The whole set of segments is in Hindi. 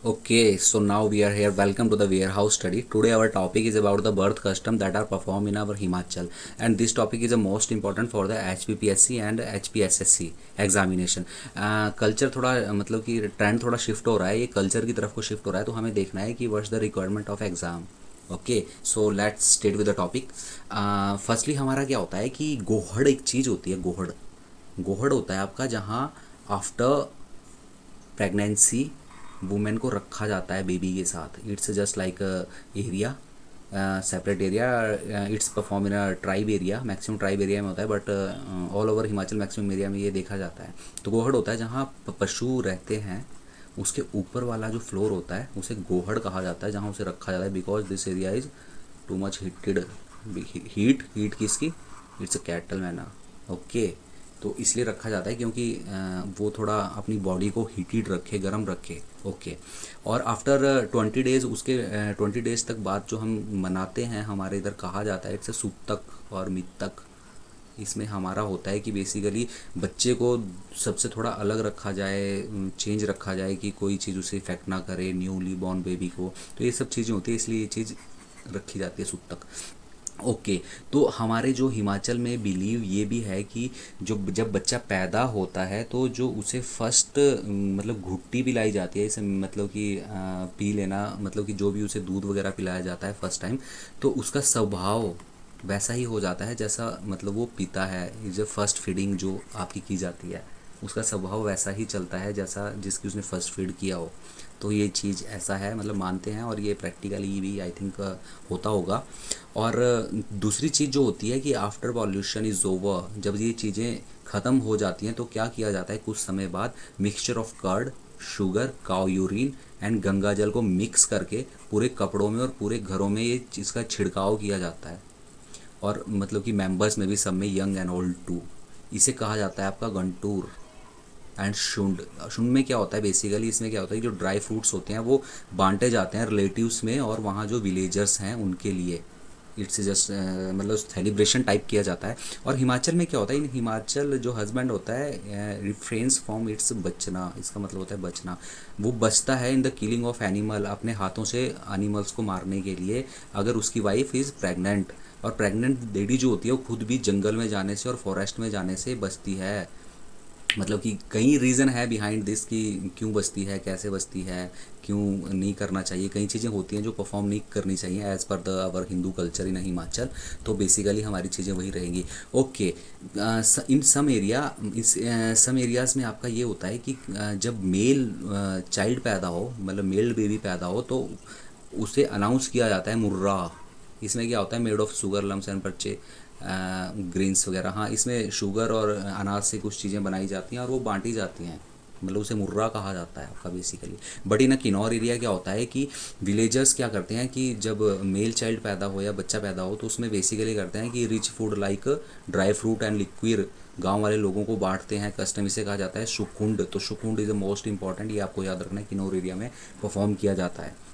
Okay, so now we are here. Welcome to the warehouse study. Today our topic is about the birth custom that are performed in our Himachal, and this topic is the most important for the HPPSC and HPSSC examination. Culture थोड़ा मतलब कि ट्रेंड थोड़ा शिफ्ट हो रहा है, ये कल्चर की तरफ को शिफ्ट हो रहा है, तो हमें देखना है कि what's the requirement of exam. Okay, so let's state with the topic. Firstly हमारा क्या होता है कि गोहड़ एक चीज़ होती है. गोहड़ गोहड़ होता है आपका जहाँ आफ्टर प्रेगनेंसी वुमेन को रखा जाता है बेबी के साथ. It's just like area, separate area. It's perform in a tribe area. Maximum tribe area में होता है, but all over Himachal maximum area में ये देखा जाता है. तो गोहड़ होता है जहाँ पशु रहते हैं, उसके ऊपर वाला जो फ्लोर होता है उसे गोहड़ कहा जाता है, जहाँ उसे रखा जाता है. Because this area is too much heated. Heat किसकी? इट्स अ कैटल मैना. ओके, तो इसलिए रखा जाता है क्योंकि वो थोड़ा अपनी बॉडी को हीटेड रखे, गर्म रखे. ओके, और आफ्टर 20 डेज़, उसके 20 डेज़ तक बाद जो हम मनाते हैं हमारे इधर कहा जाता है इट्स सूतक और मितक. इसमें हमारा होता है कि बेसिकली बच्चे को सबसे थोड़ा अलग रखा जाए, चेंज रखा जाए कि कोई चीज़ उसे इफेक्ट ना करे न्यूली बॉर्न बेबी को. तो ये सब चीज़ें होती है, इसलिए ये चीज़ रखी जाती है सूतक. ओके, तो हमारे जो हिमाचल में बिलीव ये भी है कि जो जब बच्चा पैदा होता है तो जो उसे फर्स्ट मतलब घुट्टी पिलाई जाती है, इसे मतलब कि पी लेना, मतलब कि जो भी उसे दूध वगैरह पिलाया जाता है फर्स्ट टाइम, तो उसका स्वभाव वैसा ही हो जाता है जैसा मतलब वो पीता है. जो फर्स्ट फीडिंग जो आपकी की जाती है उसका स्वभाव वैसा ही चलता है जैसा जिसकी उसने फर्स्ट फीड किया हो. तो ये चीज़ ऐसा है, मतलब मानते हैं, और ये प्रैक्टिकली भी आई थिंक होता होगा. और दूसरी चीज़ जो होती है कि आफ्टर पॉल्यूशन इज़ ओवर, जब ये चीज़ें ख़त्म हो जाती हैं तो क्या किया जाता है कुछ समय बाद, mixture of curd, sugar, cow urine and Ganga जल को मिक्स करके पूरे कपड़ों में और पूरे घरों में ये इसका छिड़काव किया जाता है. और मतलब कि मेंबर्स में भी, सब में, यंग एंड ओल्ड टू. इसे कहा जाता है आपका गंटूर एंड शुंड. शुंड में क्या होता है बेसिकली, इसमें क्या होता है कि जो ड्राई फ्रूट्स होते हैं वो बांटे जाते हैं रिलेटिव्स में और वहाँ जो विलेजर्स हैं उनके लिए. इट्स जस्ट मतलब सेलिब्रेशन टाइप किया जाता है. और हिमाचल में क्या होता है, इन हिमाचल जो हस्बैंड होता है रिफ्रेंस फ्रॉम इट्स बचना. इसका मतलब होता है बचना. वो बचता है in the killing of animal, अपने हाथों से एनिमल्स को मारने के लिए, अगर उसकी वाइफ इज़ प्रेग्नेंट. और प्रेग्नेंट लेडी जो होती है वो खुद भी जंगल में जाने से और फॉरेस्ट में जाने से बचती है. मतलब कि कई रीज़न है बिहाइंड दिस कि क्यों बचती है, कैसे बचती है, क्यों नहीं करना चाहिए. कई चीज़ें होती हैं जो परफॉर्म नहीं करनी चाहिए as per the our Hindu culture in Himachal. तो बेसिकली हमारी चीज़ें वही रहेंगी. ओके, इन सम एरिया, इस सम एरियाज़ में आपका ये होता है कि जब मेल चाइल्ड पैदा हो, मतलब मेल बेबी पैदा हो, तो उसे अनाउंस किया जाता है मुर्रा. इसमें क्या होता है, made of sugar lumps and parched grains वगैरह. हाँ, इसमें शुगर और अनाज से कुछ चीज़ें बनाई जाती हैं और वो बांटी जाती हैं, मतलब उसे मुर्रा कहा जाता है आपका basically. But in Kinnaur area क्या होता है कि विलेजर्स क्या करते हैं कि जब मेल चाइल्ड पैदा हो या बच्चा पैदा हो तो उसमें बेसिकली करते हैं कि rich food like dry fruit and liquid गांव वाले लोगों को बांटते हैं. कस्टम इसे कहा जाता है शुकुंड. तो शुकुंड इज़ द मोस्ट इंपॉर्टेंट, ये आपको याद रखना है, किन्नौर एरिया में परफॉर्म किया जाता है.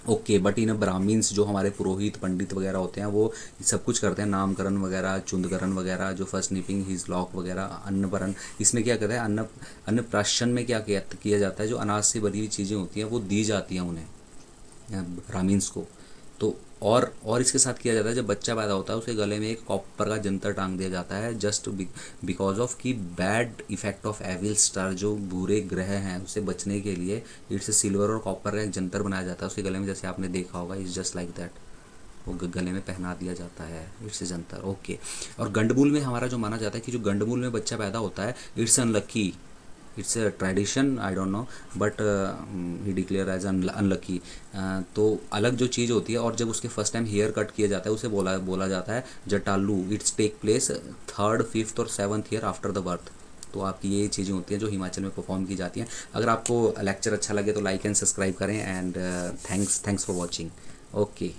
ओके, बट इन ब्राह्मीन्स जो हमारे पुरोहित पंडित वगैरह होते हैं वो सब कुछ करते हैं, नामकरण वगैरह, चुंदकरण वगैरह, जो फर्स्ट निपिंग हिज लॉक वगैरह, अन्नपरण. इसमें क्या कहते हैं, अन्नप्राशन में क्या किया जाता है, जो अनाज से बनी हुई चीज़ें होती हैं वो दी जाती हैं उन्हें, ब्राह्मीन्स को. तो और इसके साथ किया जाता है, जब बच्चा पैदा होता है उसके गले में एक कॉपर का जंतर टांग दिया जाता है, जस्ट बिकॉज ऑफ कि bad effect of evil star, जो बुरे ग्रह हैं उससे बचने के लिए इट्स सिल्वर और कॉपर का एक जंतर बनाया जाता है उसके गले में, जैसे आपने देखा होगा. इट्स जस्ट लाइक दैट, वो गले में पहना दिया जाता है इट्स जंतर. ओके, और गंडबुल में हमारा जो माना जाता है कि जो गंडबुल में बच्चा पैदा होता है it's unlucky. It's a tradition, I don't know, but he declare as unlucky. तो अलग जो चीज़ होती है, और जब उसके फर्स्ट टाइम हेयर कट किया जाता है उसे बोला जाता है जटालू. It's take place 3rd, 5th और 7th year after the birth. तो आपकी ये चीज़ें होती हैं जो हिमाचल में परफॉर्म की जाती हैं. अगर आपको लेक्चर अच्छा लगे तो लाइक एंड सब्सक्राइब करें. And thanks for watching. Okay.